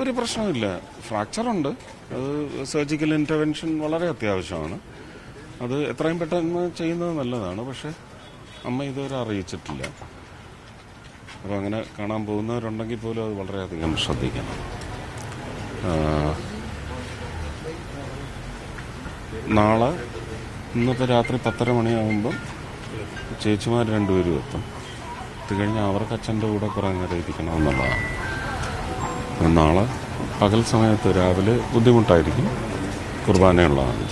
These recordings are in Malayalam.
ഒരു പ്രശ്നമില്ല. ഫ്രാക്ചറുണ്ട്. അത് സർജിക്കൽ ഇൻ്റർവെൻഷൻ വളരെ അത്യാവശ്യമാണ്. അത് എത്രയും പെട്ടെന്ന് ചെയ്യുന്നത് നല്ലതാണ്. പക്ഷേ അമ്മ ഇതുവരെ അറിയിച്ചിട്ടില്ല. അപ്പോൾ അങ്ങനെ കാണാൻ പോകുന്നവരുണ്ടെങ്കിൽ പോലും അത് വളരെയധികം ശ്രദ്ധിക്കണം. നാളെ ഇന്നത്തെ രാത്രി 10:30 മണിയാകുമ്പം ചേച്ചിമാർ രണ്ടുപേരും എത്തും. എത്തിക്കഴിഞ്ഞാൽ അവർക്ക് അച്ഛൻ്റെ കൂടെ കുറേ നേരം ഇരിക്കണമെന്നുള്ളതാണ്. നാളെ പകൽ സമയത്ത് രാവിലെ ബുദ്ധിമുട്ടായിരിക്കും, കുർബാനയുള്ളതാണ്.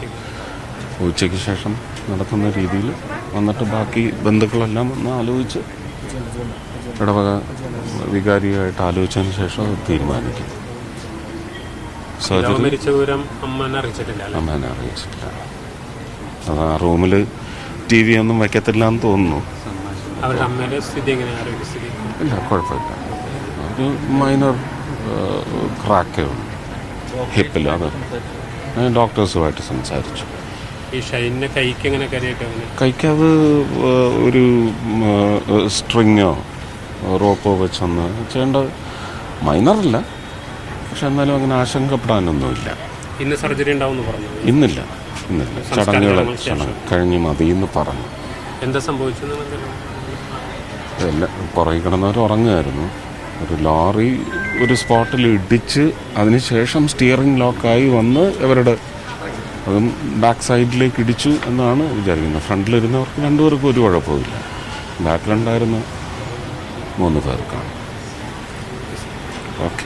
ഉച്ചയ്ക്ക് ശേഷം നടത്തുന്ന രീതിയിൽ വന്നിട്ട് ബാക്കി ബന്ധുക്കളെല്ലാം ഒന്ന് ആലോചിച്ച് ഇടവക വികാരിയായിട്ട് ആലോചിച്ചതിന് ശേഷം അത് തീരുമാനിക്കും. അമ്മേനെ അറിയിച്ചിട്ടില്ല. അത് ആ റൂമിൽ TV ഒന്നും വയ്ക്കത്തില്ല എന്ന് തോന്നുന്നു. ഇല്ല, കുഴപ്പമില്ല. ഒരു മൈനർ ക്രാക്കേ ഉള്ളൂ ഹിപ്പിൽ. അത് ഡോക്ടേഴ്സുമായിട്ട് സംസാരിച്ചു. കൈക്കത് ഒരു സ്ട്രിങ്ങോ റോപ്പോ വെച്ചൊന്ന് ചെയ്യേണ്ട മൈനറല്ല. പക്ഷെ എന്നാലും അങ്ങനെ ആശങ്കപ്പെടാനൊന്നുമില്ല. ഇന്ന് സർജറി ഉണ്ടാവുമെന്ന് പറഞ്ഞു. ഇന്നില്ല. ചടങ്ങുകൾ കഴിഞ്ഞ് മതിയെന്ന് പറഞ്ഞു. എന്താ സംഭവിച്ചത്? പുറകിൽ കിടന്നവർ ഉറങ്ങുമായിരുന്നു. ഒരു ലോറി ഒരു സ്പോട്ടിൽ ഇടിച്ച് അതിനുശേഷം സ്റ്റിയറിംഗ് ലോക്കായി വന്ന് ഇവരുടെ അതും ബാക്ക് സൈഡിലേക്ക് ഇടിച്ചു എന്നാണ് വിചാരിക്കുന്നത്. ഫ്രണ്ടിലിരുന്നവർക്ക് 2 പേർക്കും ഒരു കുഴപ്പമില്ല. ബാക്കിലുണ്ടായിരുന്ന 3 പേർക്കാണ്. ഓക്കെ.